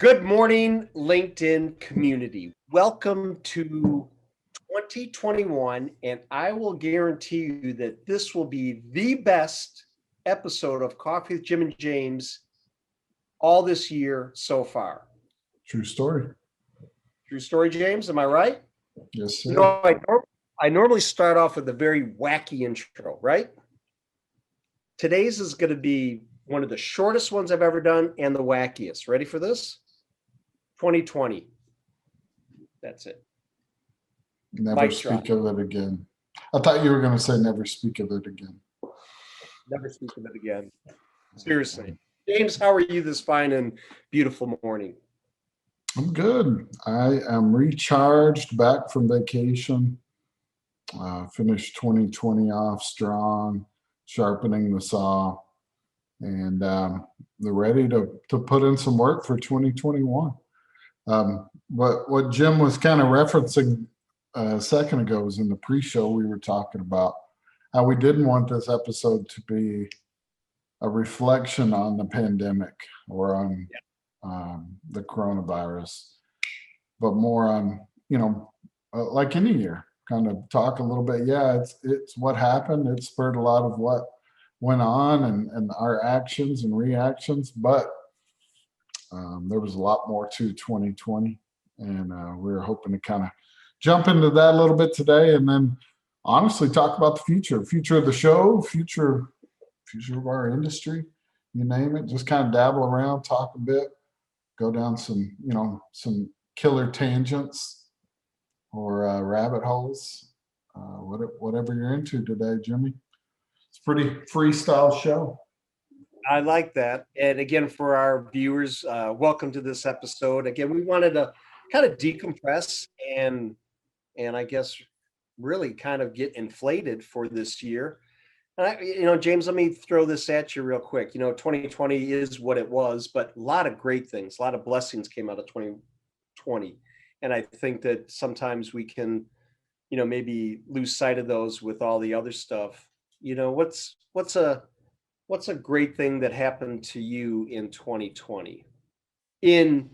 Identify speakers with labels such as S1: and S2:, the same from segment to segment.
S1: Good morning, LinkedIn community. Welcome to 2021, and I will guarantee you that this will be the best episode of Coffee with Jim and James all this year so far.
S2: True story.
S1: True story, James. Am I right?
S2: Yes, sir.
S1: You know, I normally start off with a very wacky intro, right? Today's is going to be one of the shortest ones I've ever done and the wackiest. Ready for this? 2020. That's it.
S2: Never
S1: Mic
S2: speak
S1: drop.
S2: of it again. I thought you were going to say never speak of it again.
S1: Never speak of it again. Seriously. James, how are you this fine and beautiful morning?
S2: I'm good. I am recharged back from vacation. Finished 2020 off strong, sharpening the saw, and they're ready to put in some work for 2021. What Jim was kind of referencing a second ago was in the pre-show we were talking about how we didn't want this episode to be a reflection on the pandemic or on the coronavirus, but more on, like any year, kind of talk a little bit. Yeah, it's what happened. It spurred a lot of what went on and our actions and reactions, but there was a lot more to 2020, and we were hoping to kind of jump into that a little bit today, and then honestly talk about the future of the show, future of our industry, you name it. Just kind of dabble around, talk a bit, go down some killer tangents or rabbit holes, whatever you're into today, Jimmy. It's a pretty freestyle show.
S1: I like that. And again, for our viewers, welcome to this episode. Again, we wanted to kind of decompress and I guess really kind of get inflated for this year. And James, let me throw this at you real quick. 2020 is what it was, but a lot of great things, a lot of blessings came out of 2020. And I think that sometimes we can, maybe lose sight of those with all the other stuff. What's a great thing that happened to you in 2020? In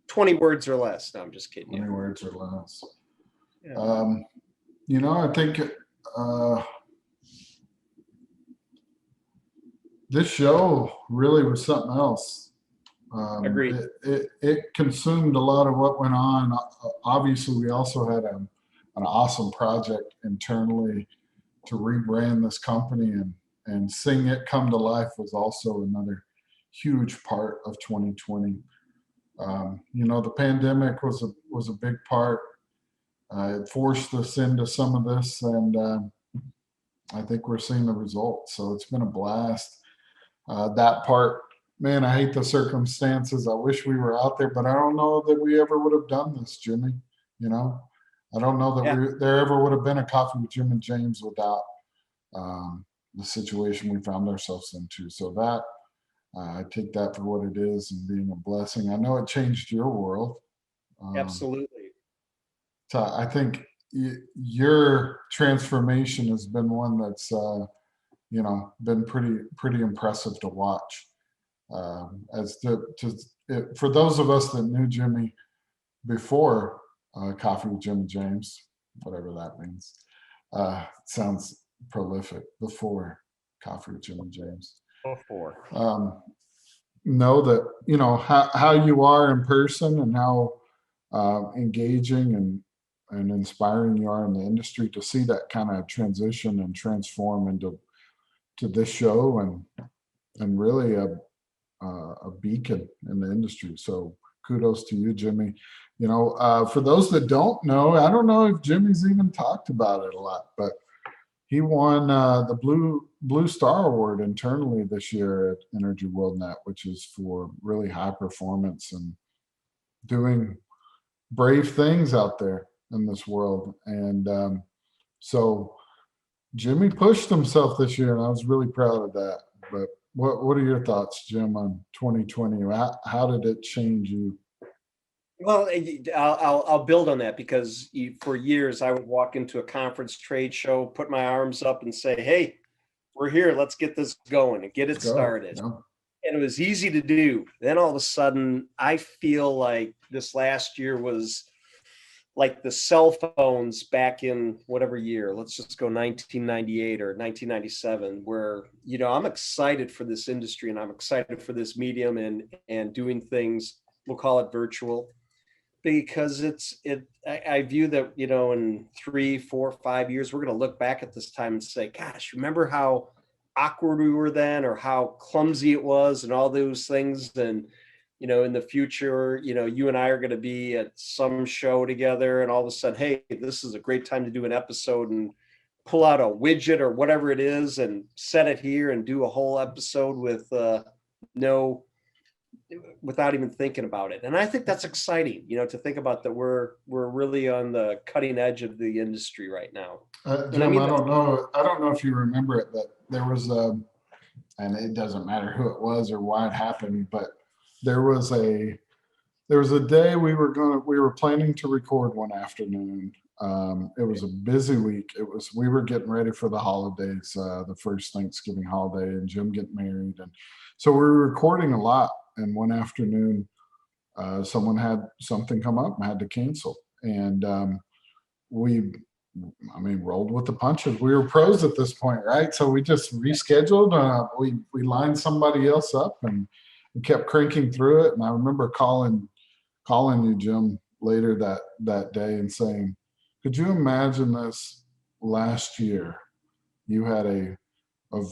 S1: 20 words or less. No, I'm just kidding.
S2: 20 words or less.
S1: Yeah.
S2: I think this show really was something else.
S1: Agreed.
S2: It consumed a lot of what went on. Obviously, we also had an awesome project internally to rebrand this company, and seeing it come to life was also another huge part of 2020. The pandemic was a big part. It forced us into some of this, and I think we're seeing the results. So it's been a blast. That part, man, I hate the circumstances. I wish we were out there, but I don't know that we ever would have done this, Jimmy. I don't know that there ever would have been a Coffee with Jim and James without the situation we found ourselves into. So that I take that for what it is and being a blessing. I know it changed your world.
S1: Absolutely.
S2: So I think your transformation has been one that's been pretty impressive to watch. For those of us that knew Jimmy before Coffee with Jim and James, whatever that means, sounds prolific. Before Coffee with Jim and James,
S1: Before.
S2: Know that how you are in person and how engaging and inspiring you are in the industry, to see that kind of transition and transform into this show and really a beacon in the industry. So kudos to you, Jimmy. For those that don't know, I don't know if Jimmy's even talked about it a lot, but he won the Blue Star Award internally this year at Energy World Net, which is for really high performance and doing brave things out there in this world. And so Jimmy pushed himself this year, and I was really proud of that. But what are your thoughts, Jim, on 2020? How did it change you?
S1: Well, I'll build on that, because for years I would walk into a conference, trade show, put my arms up and say, hey, we're here. Let's get this going and get it started.
S2: No.
S1: and it was easy to do. Then all of a sudden, I feel like this last year was like the cell phones back in whatever year, let's just go 1998 or 1997, where, I'm excited for this industry and I'm excited for this medium and doing things, we'll call it virtual, because I view that, in 3, 4, 5 years, we're going to look back at this time and say, gosh, remember how awkward we were then, or how clumsy it was and all those things. And, in the future, you and I are going to be at some show together and all of a sudden, hey, this is a great time to do an episode, and pull out a widget or whatever it is and set it here and do a whole episode with no without even thinking about it. And I think that's exciting, to think about that we're really on the cutting edge of the industry right now. And I
S2: Jim,
S1: mean,
S2: I don't know. I don't know if you remember it, but there was and it doesn't matter who it was or why it happened, but there was a day we were planning to record one afternoon. It was a busy week. We were getting ready for the holidays, the first Thanksgiving holiday, and Jim getting married, and so we were recording a lot. And one afternoon, someone had something come up and had to cancel, and we, rolled with the punches. We were pros at this point, right? So we just rescheduled. We lined somebody else up and kept cranking through it. And I remember calling you, Jim, later that day and saying, "Could you imagine this last year? You had a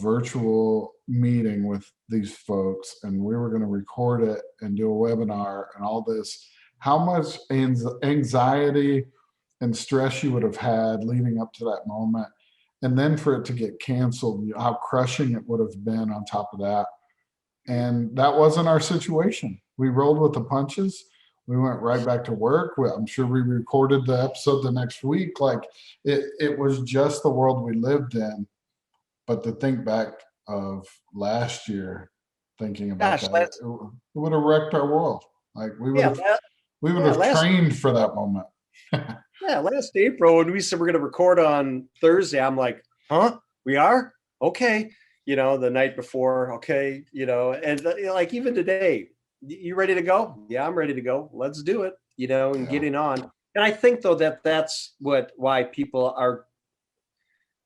S2: virtual meeting with these folks, and we were going to record it and do a webinar and all this. How much anxiety and stress you would have had leading up to that moment, and then for it to get canceled, how crushing it would have been on top of that." And that wasn't our situation. We rolled with the punches. We went right back to work. I'm sure we recorded the episode the next week. Like it was just the world we lived in. But to think back of last year, thinking about
S1: gosh,
S2: that, it would have wrecked our world. Like we would have
S1: last
S2: trained for that moment.
S1: last April when we said we're going to record on Thursday, I'm like, huh? We are? Okay. The night before, okay, and like even today, you ready to go? Yeah, I'm ready to go. Let's do it, and getting on. And I think though that's why people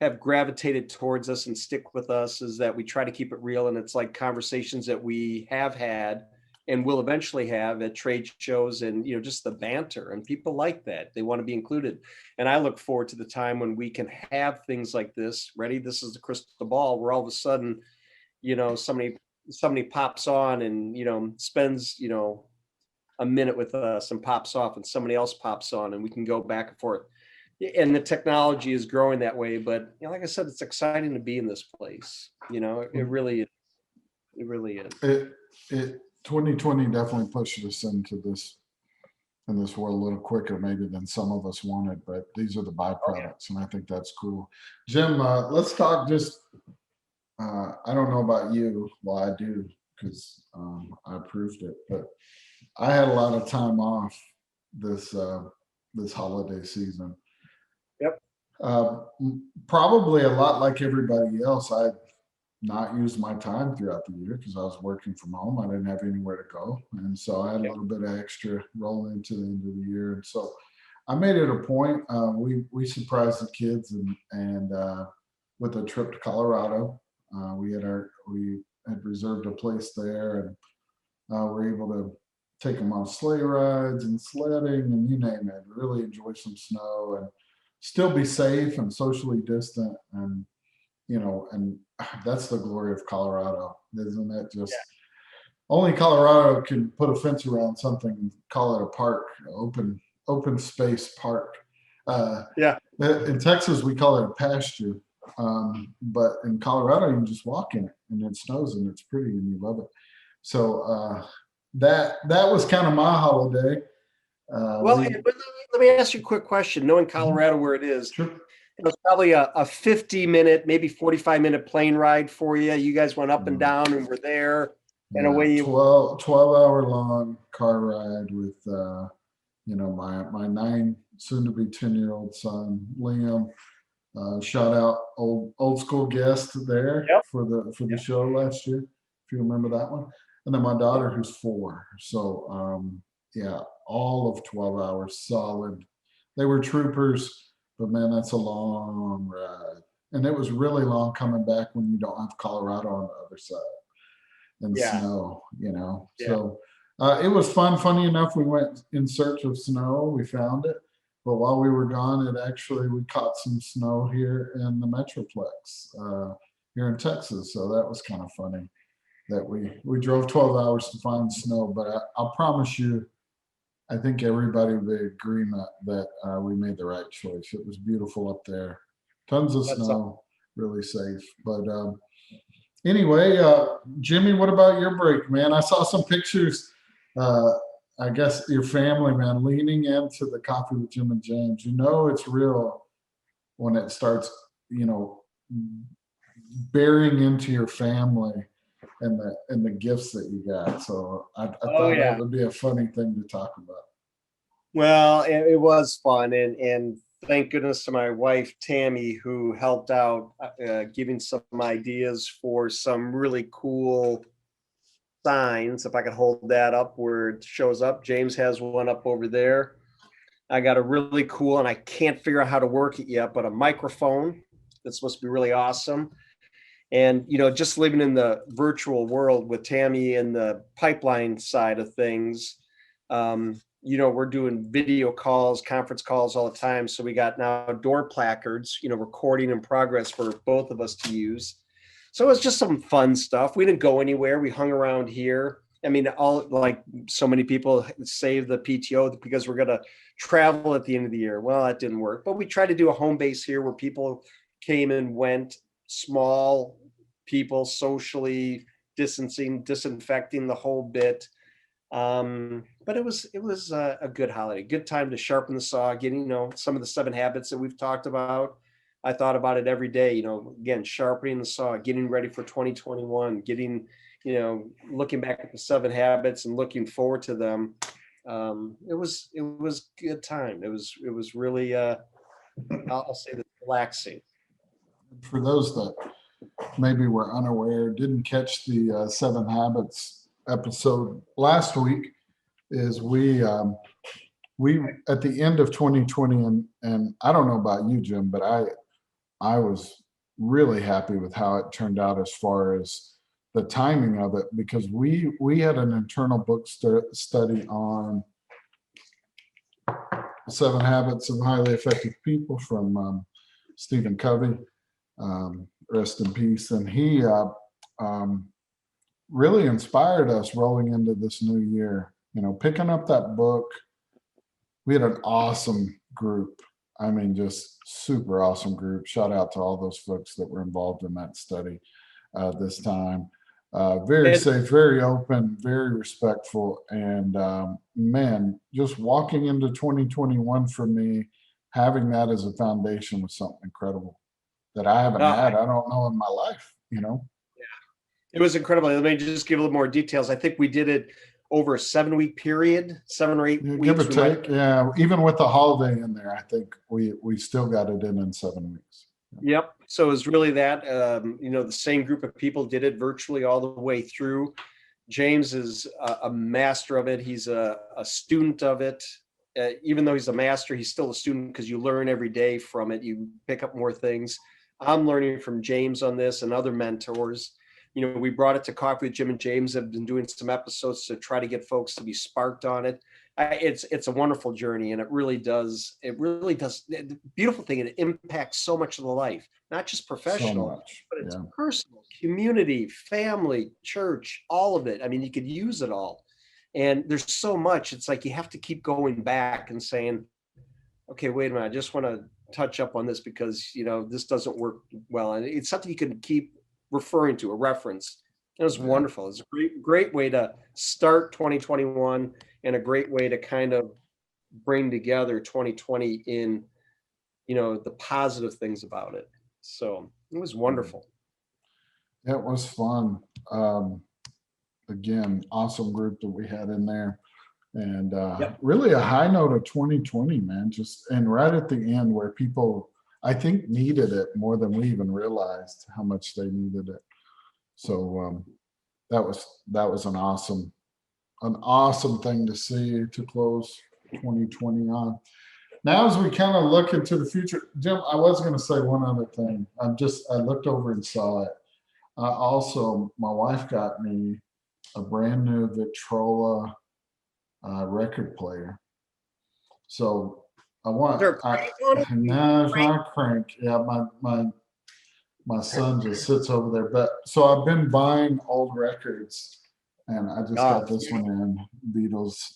S1: have gravitated towards us and stick with us, is that we try to keep it real. And it's like conversations that we have had and will eventually have at trade shows, and, just the banter, and people like that. They want to be included. And I look forward to the time when we can have things like this ready. This is the crystal ball where all of a sudden, somebody pops on and, spends, a minute with us and pops off, and somebody else pops on, and we can go back and forth. And the technology is growing that way. But like I said, it's exciting to be in this place. It really is. It really is.
S2: It 2020 definitely pushed us into this world a little quicker maybe than some of us wanted, but these are the byproducts, and I think that's cool. Jim, let's talk just I don't know about you. Well, I do, because I approved it, but I had a lot of time off this holiday season.
S1: Yep.
S2: Probably a lot like everybody else. I not used my time throughout the year because I was working from home. I didn't have anywhere to go. And so I had a little bit of extra rolling into the end of the year. And so I made it a point. We surprised the kids and with a trip to Colorado. We had reserved a place there, and we're able to take them on sleigh rides and sledding and you name it. Really enjoy some snow and still be safe and socially distant, and and that's the glory of Colorado, isn't it? Just only Colorado can put a fence around something and call it a park, open space park. In Texas we call it a pasture, but in Colorado you can just walk in it, and it snows and it's pretty and you love it. So that was kind of my holiday.
S1: Well, but let me ask you a quick question. Knowing Colorado where it is,
S2: Sure.
S1: it was probably a 50-minute, maybe 45-minute plane ride for you. You guys went up and down and were there. And away you
S2: 12-hour long car ride with my 9 soon to be 10-year-old son Liam. Shout out old school guest there for the show last year, if you remember that one. and then my daughter who's 4. So yeah, all of 12 hours solid. They were troopers, but man, that's a long ride. And it was really long coming back when you don't have Colorado on the other side and
S1: Yeah.
S2: snow,
S1: Yeah.
S2: So it was fun. Funny enough, we went in search of snow. We found it. But while we were gone, we caught some snow here in the Metroplex here in Texas. So that was kind of funny that we drove 12 hours to find snow. But I'll promise you, I think everybody would be in agreement that we made the right choice. It was beautiful up there. Tons of
S1: That's
S2: snow, really safe. But anyway, Jimmy, what about your break, man? I saw some pictures. Uh, I guess your family, man, leaning into the Coffee with Jim and James. You know it's real when it starts, you know, bearing into your family and the gifts that you got. So I
S1: Oh
S2: thought that
S1: yeah.
S2: would be a funny thing to talk about.
S1: Well, it was fun, and thank goodness to my wife Tammy, who helped out, giving some ideas for some really cool signs. If I could hold that up where it shows up, James has one up over there. I got a really cool, and I can't figure out how to work it yet, but a microphone that's supposed to be really awesome. And just living in the virtual world with Tammy and the pipeline side of things, we're doing video calls, conference calls all the time. So we got now door placards, recording in progress for both of us to use. So it was just some fun stuff. We didn't go anywhere. We hung around here. I mean, all like so many people save the PTO because we're going to travel at the end of the year. Well, that didn't work, but we tried to do a home base here where people came and went, small people, socially distancing, disinfecting the whole bit. But it was a good holiday, good time to sharpen the saw, getting, some of the 7 habits that we've talked about. I thought about it every day, again, sharpening the saw, getting ready for 2021, getting, looking back at the 7 habits and looking forward to them. It was good time. It was really, I'll say that, relaxing.
S2: For those that maybe were unaware, didn't catch the 7 Habits episode last week, is we at the end of 2020, and I don't know about you, Jim, but I was really happy with how it turned out as far as the timing of it, because we had an internal book study on 7 Habits of Highly Effective People from Stephen Covey, rest in peace, and he really inspired us rolling into this new year. Picking up that book, we had an awesome group. I mean, just super awesome group. Shout out to all those folks that were involved in that study this time. Very
S1: And
S2: safe, very open, very respectful. And man, just walking into 2021 for me, having that as a foundation was something incredible that I haven't
S1: uh,
S2: had, I don't know, in my life.
S1: it was incredible. Let me just give a little more details. I think we did it over a 7-week period, 7 or 8
S2: Yeah, give or
S1: weeks. We might.
S2: take. Yeah, even with the holiday in there, I think we still got it in 7 weeks.
S1: Yep. So it was really that, the same group of people did it virtually all the way through. James is a master of it. He's a student of it. Even though he's a master, he's still a student because you learn every day from it. You pick up more things. I'm learning from James on this and other mentors. We brought it to Coffee with Jim and James. Have been doing some episodes to try to get folks to be sparked on it. It's a wonderful journey, and it really does. The beautiful thing, it impacts so much of the life, not just
S2: So
S1: professional,
S2: much.
S1: but it's
S2: Yeah.
S1: personal, community, family, church, all of it. I mean, you could use it all. And there's so much. It's like you have to keep going back and saying, okay, wait a minute, I just want to touch up on this because this doesn't work well. And it's something you can keep referring to, a reference. It was
S2: Yeah.
S1: wonderful. It's a great way to start 2021 and a great way to kind of bring together 2020 in, the positive things about it. So it was wonderful.
S2: It was fun. Again, awesome group that we had in there. And
S1: Yep.
S2: really a high note of 2020, man. And right at the end where people, I think, needed it more than we even realized how much they needed it. So that was an awesome thing to see to close 2020 on. Now, as we kind of look into the future, Jim, I was going to say one other thing. I looked over and saw it. Also, my wife got me a brand new Victrola record player. So I
S1: Is
S2: want,
S1: there a crank on it?
S2: no, it's not a crank. Yeah, my son just sits over there. But so I've been buying old records, and I just
S1: Ah,
S2: got this one in Beatles.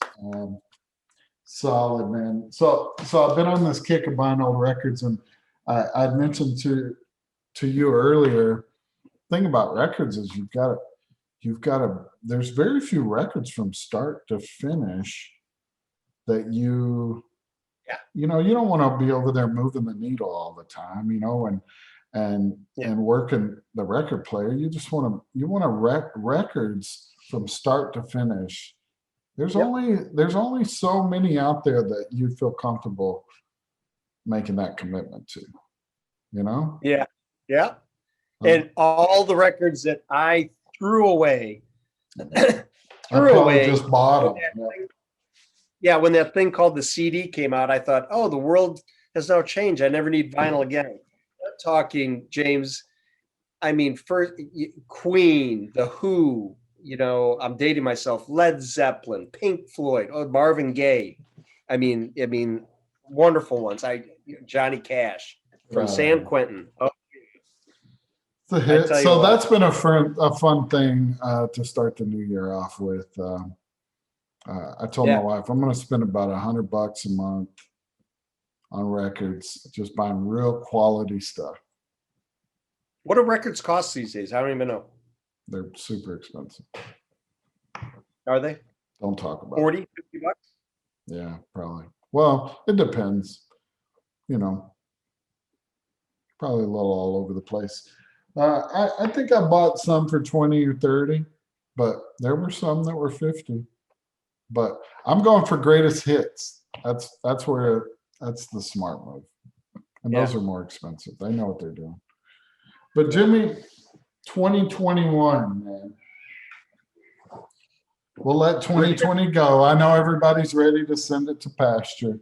S2: Solid, man. So I've been on this kick of buying old records, and I'd mentioned to you earlier. Thing about records is you've got to. There's very few records from start to finish that
S1: yeah,
S2: you know you don't want to be over there moving the needle all the time,
S1: yeah,
S2: and working the record player. You want to records from start to finish.
S1: yep,
S2: There's only so many out there that you feel comfortable making that commitment to, you know?
S1: yeah, yeah.
S2: Uh,
S1: And all the records that I threw away,
S2: I
S1: threw
S2: probably
S1: away.
S2: just bought them.
S1: Yeah, when that thing called the CD came out, I thought, oh, the world has now changed. I never need vinyl again. I'm talking, James. I mean, first Queen, The Who. I'm dating myself. Led Zeppelin, Pink Floyd, oh, Marvin Gaye. I mean, wonderful ones. Johnny Cash from
S2: Yeah.
S1: San Quentin. Oh,
S2: It's a
S1: I
S2: hit.
S1: tell you
S2: So
S1: what.
S2: that's been a fun thing to start the new year off with. I told my
S1: Yeah.
S2: wife I'm going to spend about $100 a month on records, just buying real quality stuff.
S1: What do records cost these days? I don't even know.
S2: They're super expensive.
S1: Are they
S2: Don't talk about
S1: 40, $50?
S2: it. Yeah, probably. Well, it depends. You know, probably a little all over the place. I think I bought some for 20 or 30, but there were some that were 50. But I'm going for greatest hits. That's the smart move. And
S1: Yeah.
S2: those are more expensive. They know what they're doing. But Jimmy, 2021, man. We'll let 2020 go. I know everybody's ready to send it to pasture.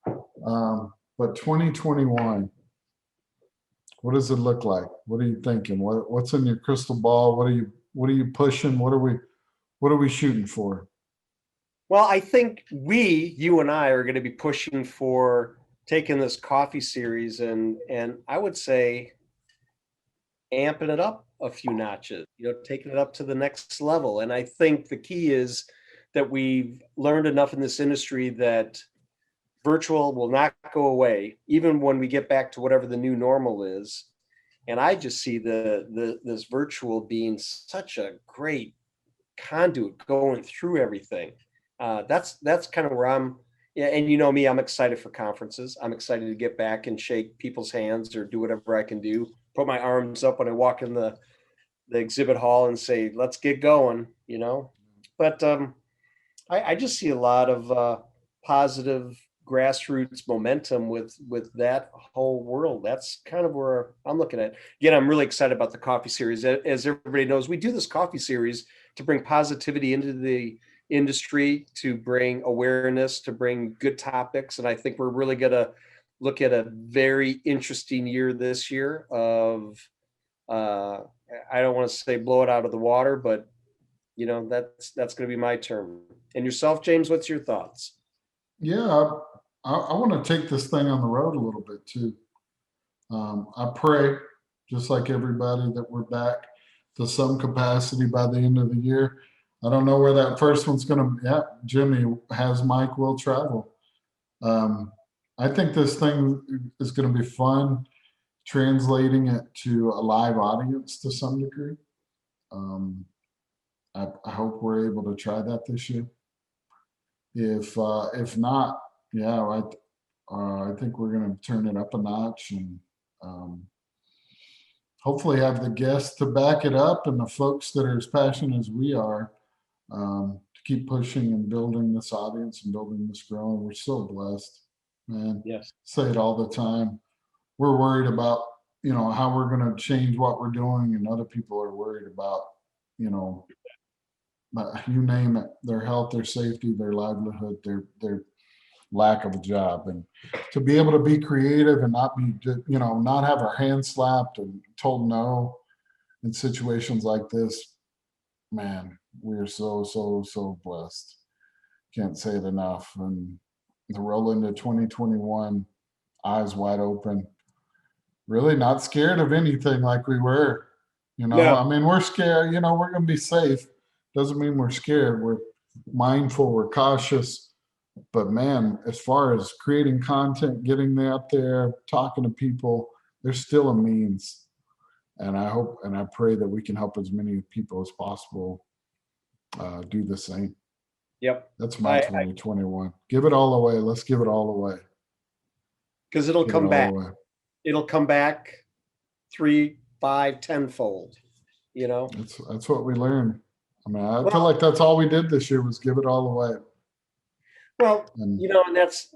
S2: But 2021, what does it look like? What are you thinking? What's in your crystal ball? What are you pushing? What are we shooting for?
S1: Well, I think you and I, are going to be pushing for taking this coffee series and I would say amping it up a few notches, taking it up to the next level. And I think the key is that we've learned enough in this industry that virtual will not go away, even when we get back to whatever the new normal is. And I just see this virtual being such a great conduit going through everything. That's kind of where I'm. Yeah, and you know me, I'm excited for conferences. I'm excited to get back and shake people's hands or do whatever I can do. Put my arms up when I walk in the exhibit hall and say, "Let's get going." But I just see a lot of positive grassroots momentum with that whole world. That's kind of where I'm looking at. Again, I'm really excited about the coffee series. As everybody knows, we do this coffee series to bring positivity into the industry, to bring awareness, to bring good topics. And I think we're really going to look at a very interesting year this year of, uh, I don't want to say blow it out of the water, but that's going to be my term. And yourself, James, what's your thoughts?
S2: Yeah, I want to take this thing on the road a little bit too. I pray, just like everybody, that we're back to some capacity by the end of the year. I don't know where that first one's going to. Yeah, Jimmy has Mike will travel. Um, I think this thing is going to be fun, translating it to a live audience to some degree. Um, I hope we're able to try that this year. If not, yeah, I think we're going to turn it up a notch and um, hopefully have the guests to back it up and the folks that are as passionate as we are to keep pushing and building this audience and building this growing. We're so blessed, man.
S1: Yes.
S2: Say it all the time. We're worried about how we're going to change what we're doing, and other people are worried about you know you name it, their health, their safety, their livelihood, their lack of a job. And to be able to be creative and not be, not have our hands slapped and told no in situations like this, man, we're so blessed. Can't say it enough. And the roll into 2021, eyes wide open, really not scared of anything like we were.
S1: No,
S2: I mean, we're scared, we're going to be safe. Doesn't mean we're scared. We're mindful, we're cautious. But man, as far as creating content, getting out there, talking to people, there's still a means. And I hope and I pray that we can help as many people as possible do the same.
S1: yep.
S2: That's my 2021. Give it all away. Let's give it all away.
S1: Because it'll
S2: Give it
S1: come
S2: all
S1: back.
S2: away.
S1: It'll come back 3, 5, 10-fold.
S2: That's what we learned. I mean, I feel
S1: Well,
S2: like that's all we did this year was give it all away.
S1: well,
S2: And
S1: and that's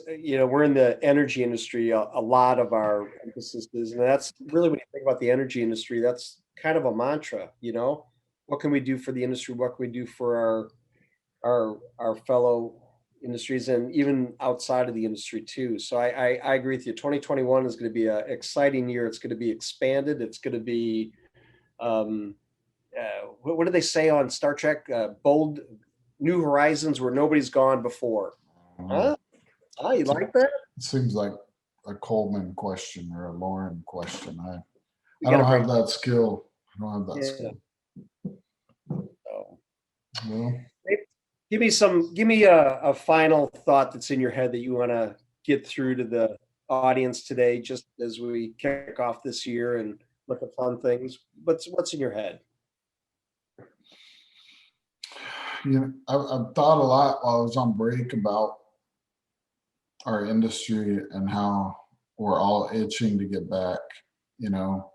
S1: we're in the energy industry. A lot of our emphasis is, and that's really when you think about the energy industry, that's kind of a mantra. What can we do for the industry? What can we do for our fellow industries, and even outside of the industry too? So I agree with you. 2021 is going to be an exciting year. It's going to be expanded. It's going to be what do they say on Star Trek? Bold new horizons where nobody's gone before. Huh? Oh, you like that?
S2: it seems like a Coleman question or a Lauren question.
S1: We
S2: I
S1: got to
S2: don't
S1: bring.
S2: have that skill. I don't have that
S1: Yeah.
S2: skill.
S1: So,
S2: Well,
S1: give me a final thought that's in your head that you want to get through to the audience today, just as we kick off this year and look at fun things. What's in your head?
S2: I've thought a lot while I was on break about our industry and how we're all itching to get back, you know.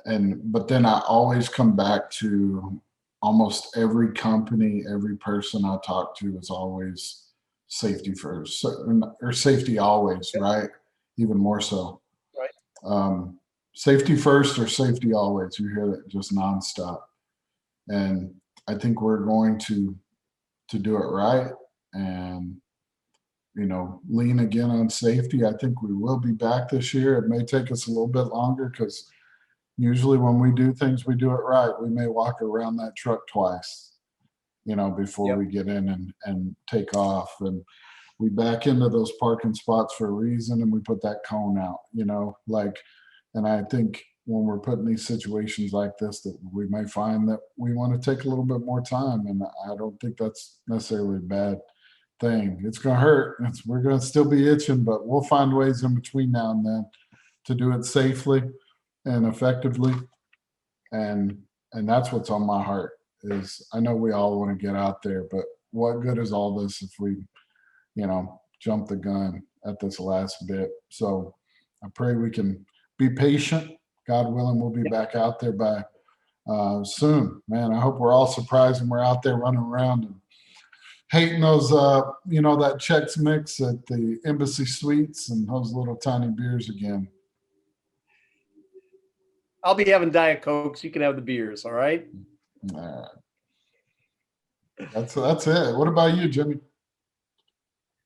S2: But then I always come back to almost every company, every person I talk to is always safety first, or safety always, right? Even more so.
S1: Right.
S2: Safety first or safety always. You hear that just nonstop. And I think we're going to do it right and lean again on safety. I think we will be back this year. It may take us a little bit longer because usually when we do things, we do it right. We may walk around that truck twice, before
S1: Yep.
S2: we get in and take off. And we back into those parking spots for a reason, and we put that cone out, and I think when we're put in these situations like this, that we may find that we want to take a little bit more time. And I don't think that's necessarily a bad thing. It's going to hurt. We're going to still be itching, but we'll find ways in between now and then to do it safely and effectively. And that's what's on my heart is I know we all want to get out there, but what good is all this if we, jump the gun at this last bit? So I pray we can be patient. God willing, we'll be back out there by soon. Man, I hope we're all surprised when we're out there running around and hating those, that Chex Mix at the Embassy Suites and those little tiny beers again.
S1: I'll be having Diet Cokes. You can have the beers. All right.
S2: All right. That's it. What about you, Jimmy?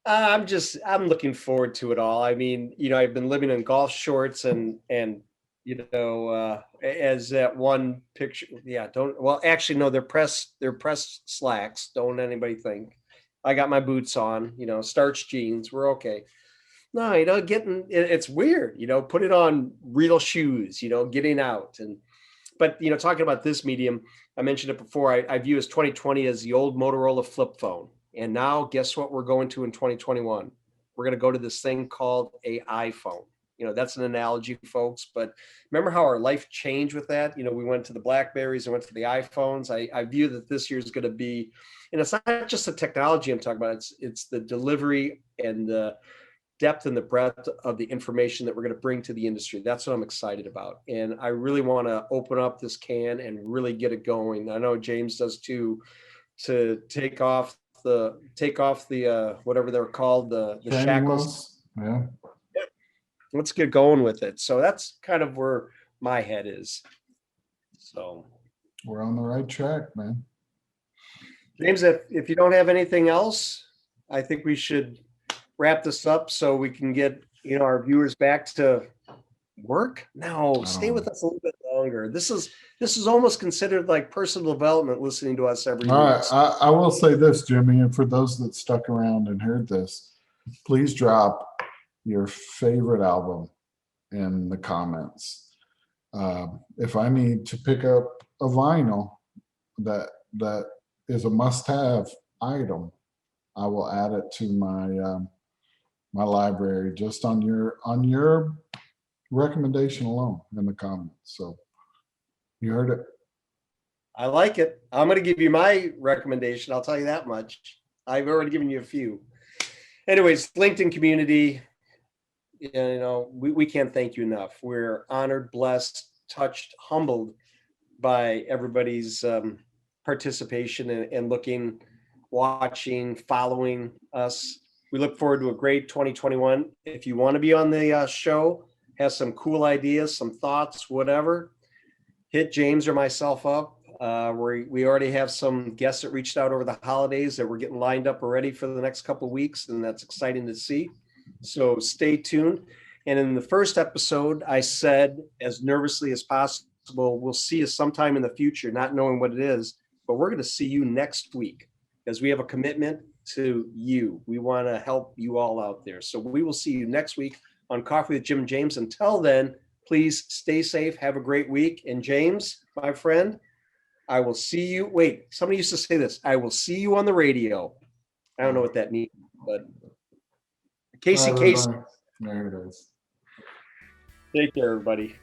S1: I'm looking forward to it all. I mean, I've been living in golf shorts and as that one picture. Yeah. Actually, no, they're pressed slacks. Don't anybody think. I got my boots on, starch jeans. We're okay. No, it's weird, put it on real shoes, getting out. But talking about this medium, I mentioned it before, I view as 2020 as the old Motorola flip phone. And now guess what we're going to in 2021? We're going to go to this thing called a iPhone. That's an analogy, folks, but remember how our life changed with that? We went to the Blackberries and went to the iPhones. I view that this year is going to be, and it's not just the technology I'm talking about, it's the delivery and the depth and the breadth of the information that we're going to bring to the industry. That's what I'm excited about. And I really want to open up this can and really get it going. I know James does too, to take off the whatever they're called, the shackles.
S2: Yeah.
S1: Let's get going with it. So that's kind of where my head is. So
S2: we're on the right track, man.
S1: James, if you don't have anything else, I think we should wrap this up so we can get, our viewers back to work. No, stay with us a little bit longer. This is almost considered like personal development listening to us every
S2: All
S1: week.
S2: right, I will say this, Jimmy, and for those that stuck around and heard this, please drop your favorite album in the comments. If I need to pick up a vinyl that is a must-have item, I will add it to my my library just on your recommendation alone in the comments. So you heard it.
S1: I like it. I'm going to give you my recommendation. I'll tell you that much. I've already given you a few. Anyways, LinkedIn community, we can't thank you enough. We're honored, blessed, touched, humbled by everybody's participation and looking, watching, following us. We look forward to a great 2021. If you want to be on the show, have some cool ideas, some thoughts, whatever, hit James or myself up. We already have some guests that reached out over the holidays that we're getting lined up already for the next couple of weeks, and that's exciting to see. So stay tuned. And in the first episode, I said, as nervously as possible, we'll see you sometime in the future, not knowing what it is, but we're going to see you next week because we have a commitment to you. We want to help you all out there. So we will see you next week on Coffee with Jim and James. Until then, please stay safe. Have a great week. And James, my friend, I will see you. Wait, somebody used to say this. I will see you on the radio. I don't know what that means, but Casey.
S2: There it is.
S1: Take care, everybody.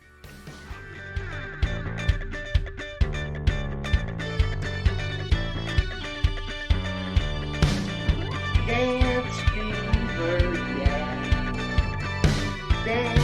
S3: Dance fever, yeah. Dance